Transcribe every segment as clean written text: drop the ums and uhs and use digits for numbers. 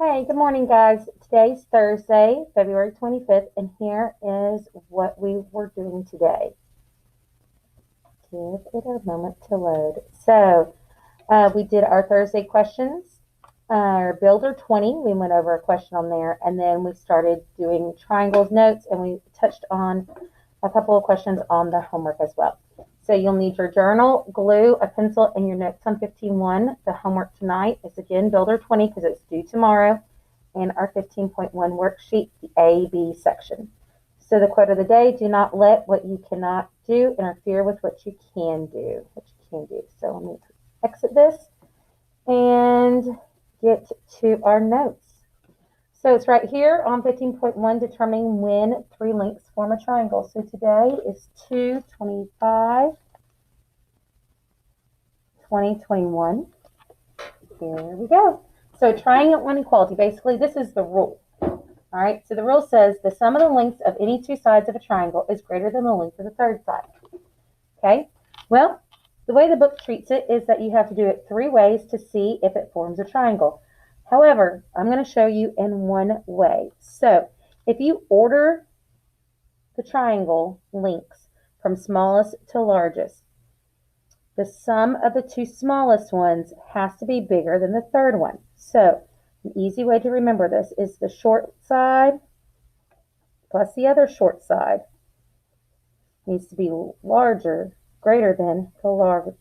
Hey, good morning, guys. Today's Thursday, February 25th, and here is what we were doing today. Give it a moment to load. So, we did our Thursday questions, our Builder 20. We went over a question on there, and then we started doing triangles notes, and we touched on a couple of questions on the homework as well. So you'll need your journal, glue, a pencil, and your notes on 15.1. The homework tonight is again Builder 20 because it's due tomorrow, and our 15.1 worksheet, the A-B section. So the quote of the day, do not let what you cannot do interfere with what you can do. So let me exit this and get to our notes. So it's right here on 15.1, determining when three lengths form a triangle. So today is 2/25, 2021. Here we go. So triangle inequality, basically this is the rule. All right, so the rule says the sum of the lengths of any two sides of a triangle is greater than the length of the third side. Okay, well, the way the book treats it is that you have to do it three ways to see if it forms a triangle. However, I'm going to show you in one way. So if you order the triangle lengths from smallest to largest, the sum of the two smallest ones has to be bigger than the third one. So an easy way to remember this is the short side plus the other short side needs to be larger, greater than the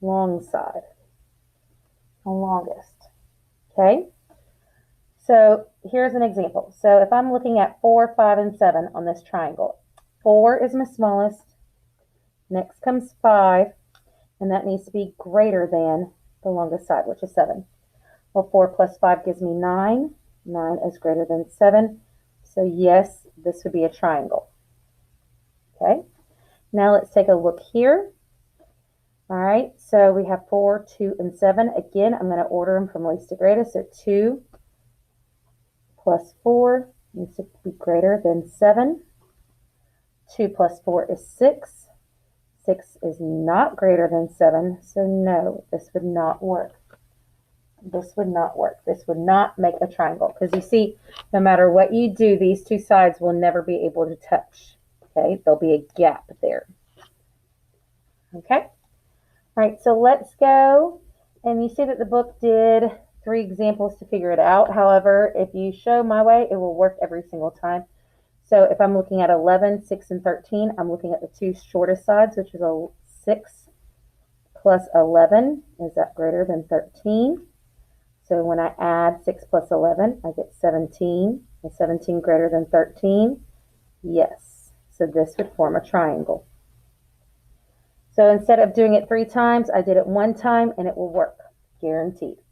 long side, the longest. Okay? So here's an example. So if I'm looking at 4, 5, and 7 on this triangle, 4 is my smallest, next comes 5, and that needs to be greater than the longest side, which is 7. Well, 4 plus 5 gives me 9. 9 is greater than 7. So yes, this would be a triangle. Okay, now let's take a look here. All right, so we have 4, 2, and 7. Again, I'm going to order them from least to greatest. So 2 plus 4 needs to be greater than 7. 2 plus 4 is 6. 6 is not greater than 7, so no, this would not work. This would not work. This would not make a triangle because you see, no matter what you do, these two sides will never be able to touch. Okay, there'll be a gap there. Okay, all right, so let's go. And you see that the book did 3 examples to figure it out. However, if you show my way, it will work every single time. So if I'm looking at 11, 6, and 13, I'm looking at the two shortest sides, which is a 6 plus 11. Is that greater than 13? So when I add 6 plus 11, I get 17. Is 17 greater than 13? Yes. So this would form a triangle. So instead of doing it 3 times, I did it 1 time, and it will work, guaranteed.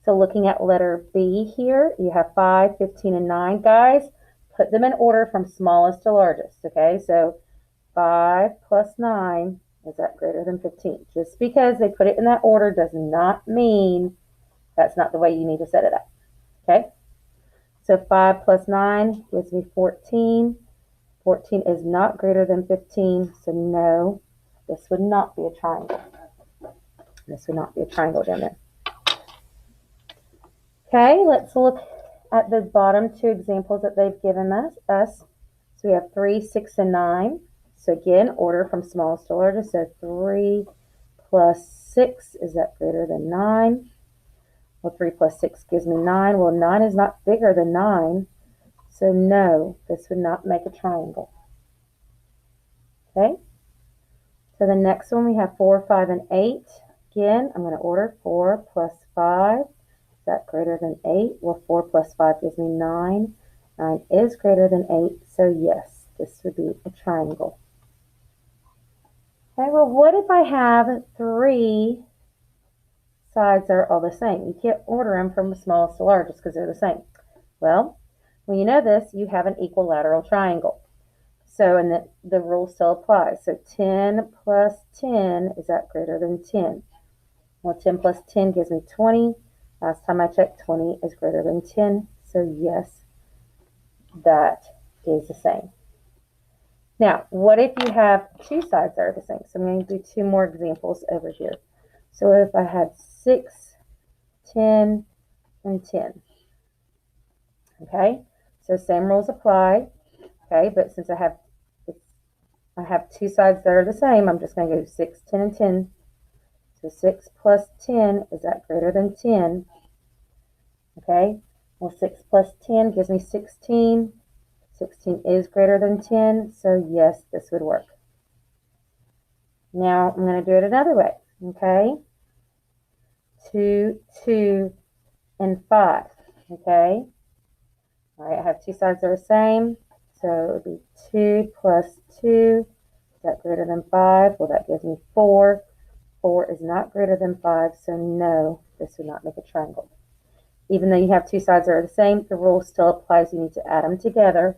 So looking at letter B here, you have 5, 15, and 9. Guys, put them in order from smallest to largest, okay? So 5 plus 9, is that greater than 15? Just because they put it in that order does not mean that's not the way you need to set it up, okay? So 5 plus 9 gives me 14. 14 is not greater than 15, so no, this would not be a triangle. This would not be a triangle down there. Okay, let's look at the bottom 2 examples that they've given us. So we have 3, 6, and 9. So again, order from smallest to largest. So 3 plus 6, is that greater than 9? Well, 3 plus 6 gives me 9. Well, 9 is not bigger than 9. So no, this would not make a triangle. Okay. So the next one we have 4, 5, and 8. Again, I'm going to order 4 plus 5. Is that greater than 8? Well, 4 plus 5 gives me 9. 9 is greater than 8. So yes, this would be a triangle. Okay, well, what if I have 3 sides that are all the same? You can't order them from the smallest to largest because they're the same. Well, when you know this, you have an equilateral triangle. So, and the rule still applies. So 10 plus 10, is that greater than 10? Well, 10 plus 10 gives me 20. Last time I checked, 20 is greater than 10. So yes, that is the same. Now, what if you have 2 sides that are the same? So I'm going to do 2 more examples over here. So if I had 6, 10, and 10. Okay, so same rules apply. Okay, but since I have two sides that are the same, I'm just going to go 6, 10, and 10. So 6 plus 10, is that greater than 10? Okay, well 6 plus 10 gives me 16. 16 is greater than 10, so yes, this would work. Now I'm going to do it another way. Okay, 2, 2, and 5. Okay, all right, I have two sides that are the same, so it would be 2 plus 2. Is that greater than 5? Well, that gives me 4. 4 is not greater than 5, so no, this would not make a triangle. Even though you have two sides that are the same, the rule still applies. You need to add them together,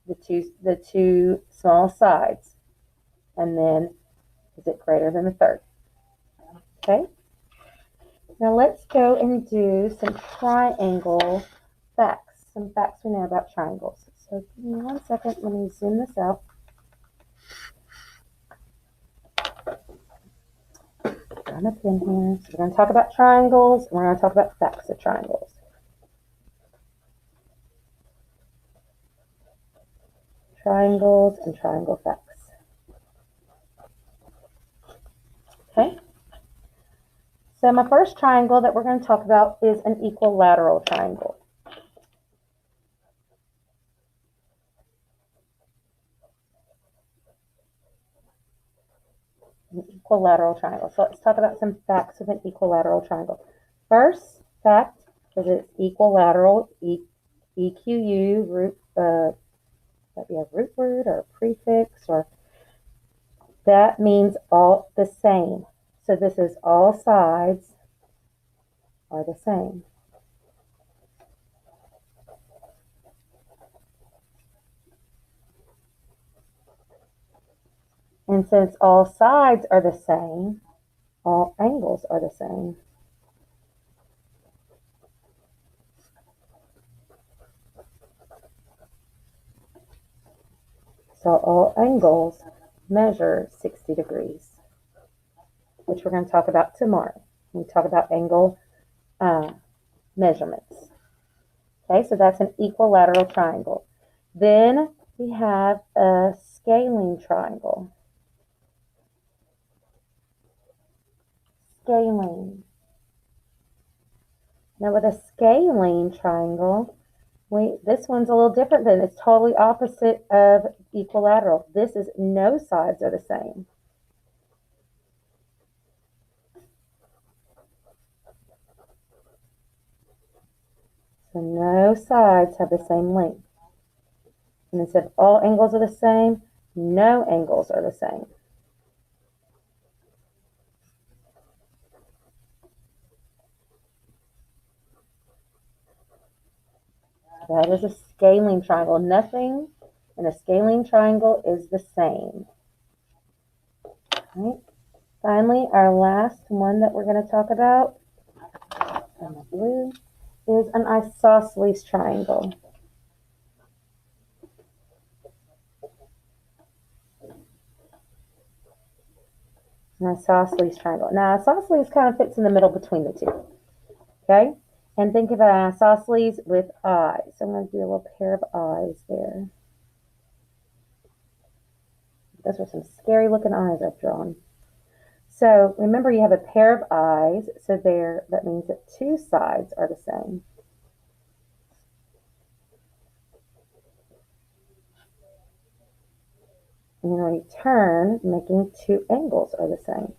the two small sides, and then is it greater than the third? Okay. Now let's go and do some triangle facts, some facts we know about triangles. So give me 1 second, let me zoom this out. Got a pin here. So we're going to talk about triangles, and we're going to talk about facts of triangles. Triangles and triangle facts. Okay. So my first triangle that we're going to talk about is an equilateral triangle. An equilateral triangle. So let's talk about some facts of an equilateral triangle. First fact is it's equilateral, EQU, root, that'd be a root word or a prefix, or that means all the same. So this is all sides are the same. And since all sides are the same, all angles are the same. So all angles measure 60 degrees, which we're going to talk about tomorrow. We talk about angle measurements. Okay, so that's an equilateral triangle. Then we have a scalene triangle. Scalene. Now with a scalene triangle, this one's a little different than, it's totally opposite of equilateral. This is no sides are the same. So no sides have the same length. And instead of all angles are the same, no angles are the same. That is a scalene triangle. Nothing in a scalene triangle is the same. Right. Finally, our last one that we're going to talk about, in the blue, is an isosceles triangle. An isosceles triangle. Now, isosceles kind of fits in the middle between the two. Okay? And think of an isosceles with eyes. So I'm going to do a little pair of eyes there. Those are some scary looking eyes I've drawn. So remember, you have a pair of eyes. So that means that two sides are the same. And in return, making two angles are the same.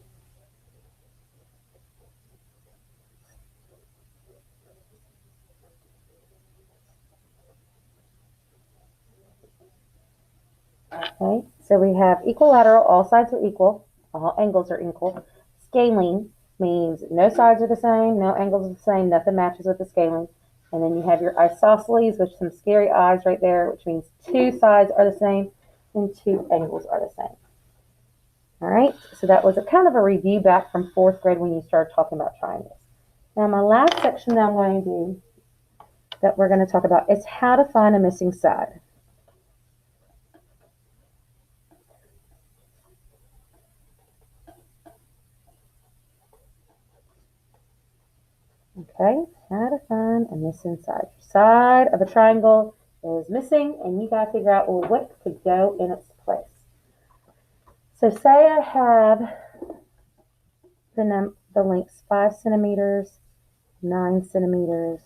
Okay, so we have equilateral, all sides are equal, all angles are equal. Scalene means no sides are the same, no angles are the same, nothing matches with the scalene. And then you have your isosceles, which some scary eyes right there, which means two sides are the same and two angles are the same. All right, so that was a kind of a review back from 4th grade when you started talking about triangles. Now my last section that I'm going to do, that we're going to talk about, is how to find a missing side. Okay, How to find a missing side. Your side of a triangle is missing, and you got to figure out, well, what could go in its place. So say I have the lengths 5 centimeters, 9 centimeters.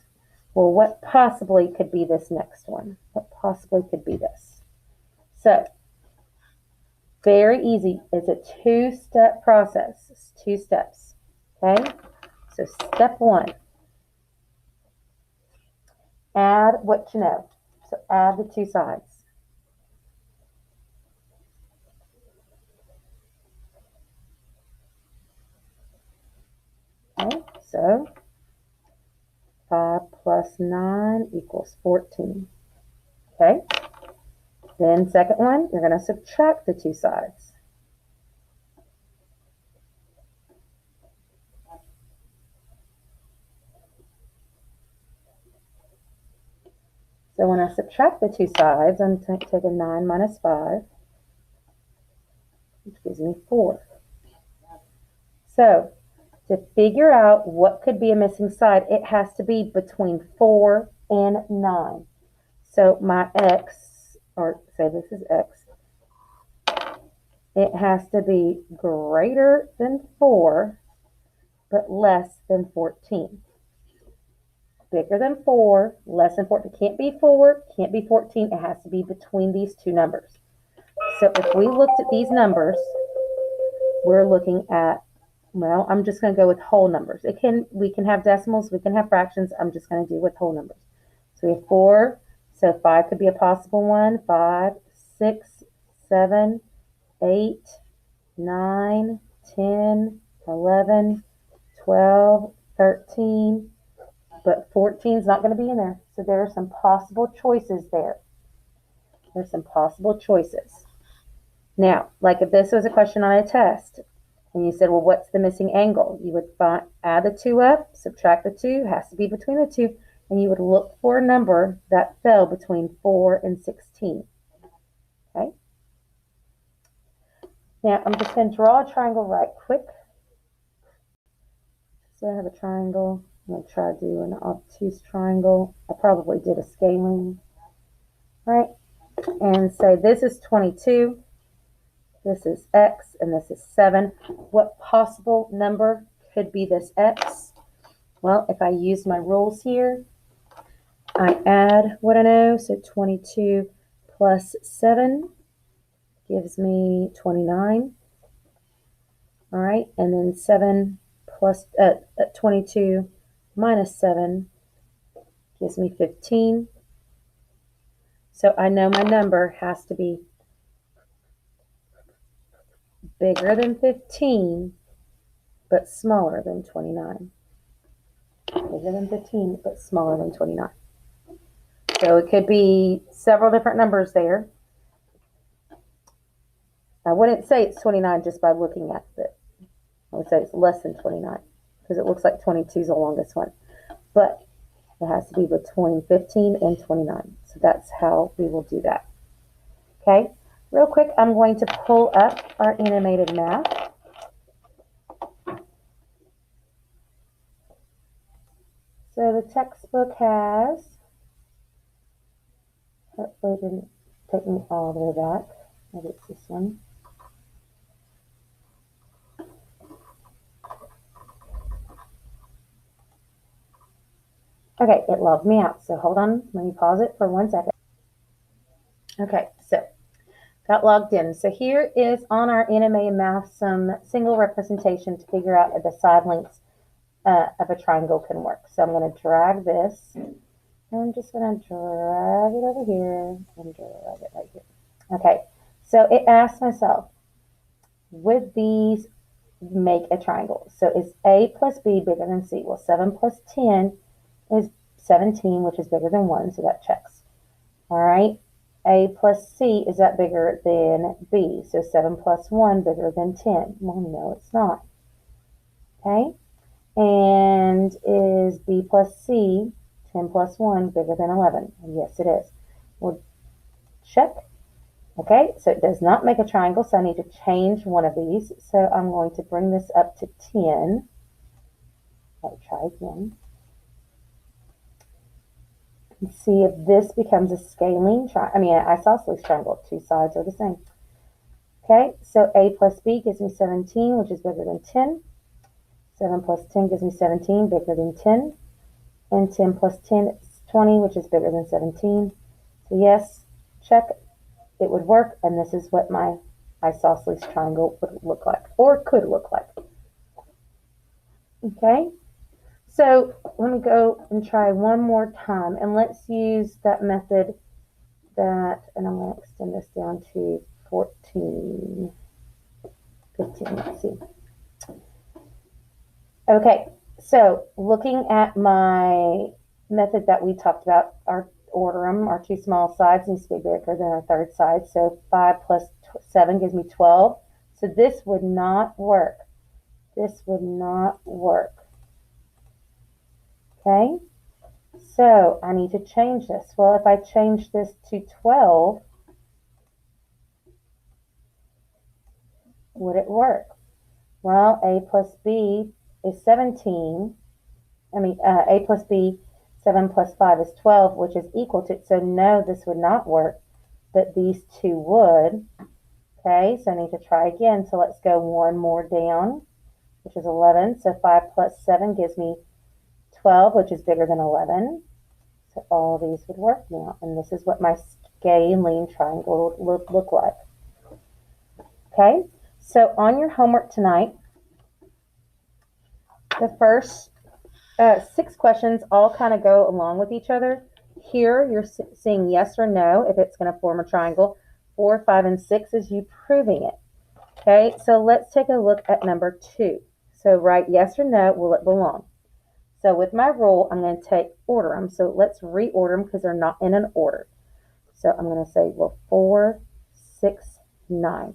Well, what possibly could be this next one? What possibly could be this? So, very easy. It's a two-step process. It's 2 steps. Okay? So step 1. Add what you know. So add the 2 sides. Okay, so 5 plus 9 equals 14. Okay? Then second one, you're going to subtract the 2 sides. So when I subtract the 2 sides, I'm taking 9 minus 5, which gives me 4. So to figure out what could be a missing side, it has to be between 4 and 9. So my x, or say this is x, it has to be greater than 4, but less than 14. Bigger than 4, less than 14. Can't be 4, can't be 14. It has to be between these 2 numbers. So if we looked at these numbers, we're looking at, well, I'm just going to go with whole numbers. We can have decimals, we can have fractions. I'm just going to do with whole numbers. So we have 4, so 5 could be a possible one. 5, 6, 7, 8, 9, 10, 11, 12, 13, but 14 is not going to be in there. So there are some possible choices there. There's some possible choices. Now, like if this was a question on a test, and you said, well, what's the missing angle? You would add the 2 up, subtract the 2, has to be between the 2, and you would look for a number that fell between 4 and 16. Okay? Now, I'm just going to draw a triangle right quick. So I have a triangle. I'm going to try to do an obtuse triangle. I probably did a scaling. All right? And so this is 22. This is x, and this is 7. What possible number could be this x? Well, if I use my rules here, I add what I know. So 22 plus 7 gives me 29. All right, and then 7 plus 22 minus 7 gives me 15. So I know my number has to be bigger than 15, but smaller than 29. Bigger than 15, but smaller than 29. So it could be several different numbers there. I wouldn't say it's 29 just by looking at it. I would say it's less than 29 because it looks like 22 is the longest one. But it has to be between 15 and 29. So that's how we will do that. Okay, real quick, I'm going to pull up our animated math. So the textbook has, hopefully it didn't take me all the way back. Maybe it's this one. Okay, it logged me out. So hold on, let me pause it for 1 second. Okay, so got logged in. So here is on our animated math some single representation to figure out if the side lengths of a triangle can work. So I'm going to drag this, and I'm just going to drag it over here and drag it right here. Okay, so it asked myself, would these make a triangle? So is A plus B bigger than C? Well, 7 plus 10 is 17, which is bigger than 1, so that checks. All right, A plus C, is that bigger than B? So 7 plus 1 bigger than 10? Well, no, it's not. Okay, and is B plus C, 10 plus 1, bigger than 11? And yes, it is. Well, check. Okay, so it does not make a triangle, so I need to change one of these. So I'm going to bring this up to 10. Let's try again. and see if this becomes a scalene isosceles triangle. Two sides are the same. Okay, so a plus b gives me 17, which is bigger than 10. 7 plus 10 gives me 17, bigger than 10. And 10 plus 10 is 20, which is bigger than 17. So yes, check, it would work, and this is what my isosceles triangle would look like, or could look like. Okay, so let me go and try one more time, and let's use that method and I'm going to extend this down to 14, 15, let's see. Okay, so looking at my method that we talked about, our order them, our two small sides needs to be bigger than our third side. So 5 plus 7 gives me 12. So this would not work. This would not work. Okay, so I need to change this. Well, if I change this to 12, would it work? Well, a plus b is 17. A plus b, 7 plus 5 is 12, which is equal to, so no, this would not work, but these two would. Okay, so I need to try again. So let's go one more down, which is 11. So 5 plus 7 gives me 12, which is bigger than 11. So all these would work now, and this is what my scalene triangle would look like. Okay, so on your homework tonight, the first 6 questions all kind of go along with each other. Here you're seeing yes or no if it's going to form a triangle. 4, 5, and 6 is you proving it. Okay, so let's take a look at number 2. So write yes or no, will it belong? So with my rule, I'm going to order them. So let's reorder them because they're not in an order. So I'm going to say, well, 4, 6, 9.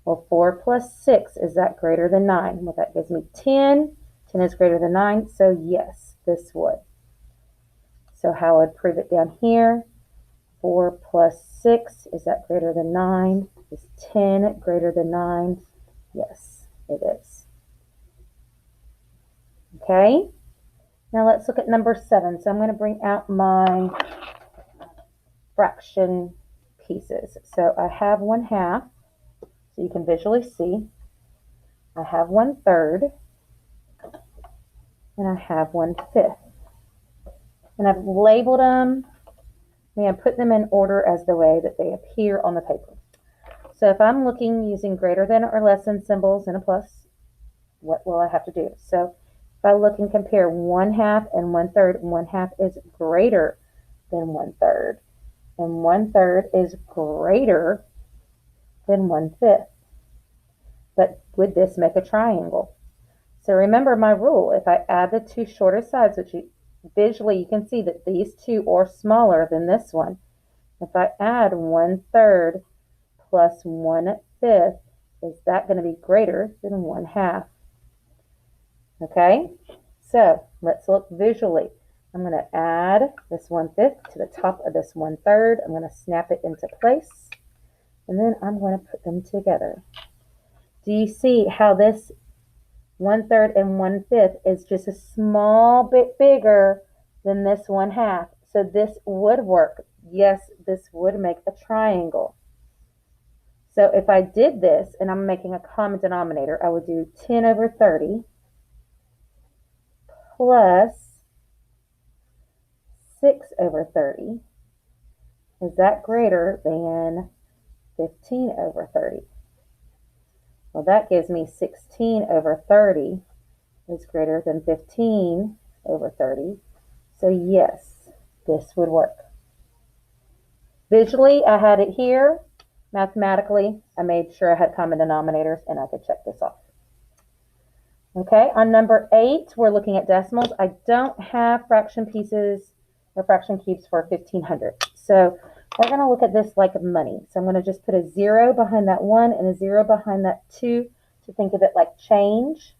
Well, 4 plus 6, is that greater than 9? Well, that gives me 10. 10 is greater than 9, so yes, this would. So how I would prove it down here, 4 plus 6, is that greater than 9? Is 10 greater than 9? Yes, it is. Okay, now let's look at number 7. So I'm going to bring out my fraction pieces. So I have 1/2, so you can visually see. I have 1/3, and I have 1/5. And I've labeled them, and put them in order as the way that they appear on the paper. So if I'm looking using greater than or less than symbols and a plus, what will I have to do? So if I look and compare 1/2 and 1/3, 1/2 is greater than 1/3, and 1/3 is greater than 1/5. But would this make a triangle? So remember my rule, if I add the two shortest sides, which visually you can see that these two are smaller than this one. If I add 1/3 plus 1/5, is that going to be greater than 1/2? Okay, so let's look visually. I'm going to add this 1/5 to the top of this 1/3. I'm going to snap it into place, and then I'm going to put them together. Do you see how this 1/3 and 1/5 is just a small bit bigger than this 1/2? So this would work. Yes, this would make a triangle. So if I did this, and I'm making a common denominator, I would do 10 over 30 plus 6 over 30. Is that greater than 15 over 30? Well, that gives me 16 over 30 is greater than 15 over 30. So yes, this would work. Visually, I had it here. Mathematically, I made sure I had common denominators, and I could check this off. Okay, on number 8, we're looking at decimals. I don't have fraction pieces or fraction cubes for 1500. So we're going to look at this like money. So I'm going to just put a 0 behind that 1 and a 0 behind that 2 to think of it like change.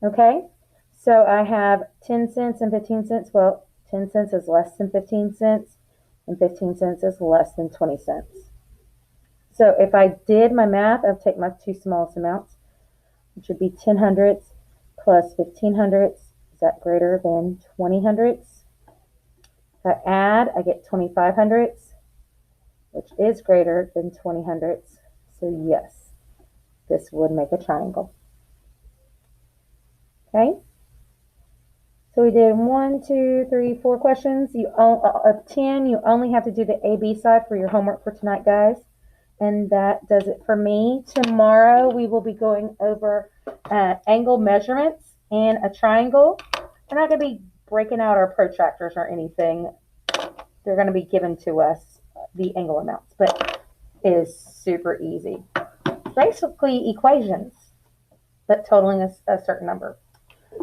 Okay, so I have 10 cents and 15 cents. Well, 10 cents is less than 15 cents, and 15 cents is less than 20 cents. So if I did my math, I'd take my two smallest amounts, which would be 10 hundredths plus 15 hundredths. Is that greater than 20 hundredths? If I add, I get 25 hundredths, which is greater than 20 hundredths. So yes, this would make a triangle. Okay. So we did 1, 2, 3, 4 questions. Of 10, you only have to do the AB side for your homework for tonight, guys. And that does it for me. Tomorrow we will be going over angle measurements and a triangle. We're not going to be breaking out our protractors or anything. They're going to be given to us, the angle amounts, but it is super easy. Basically equations, but totaling a certain number.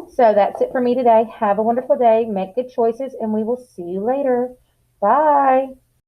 So that's it for me today. Have a wonderful day. Make good choices, and we will see you later. Bye.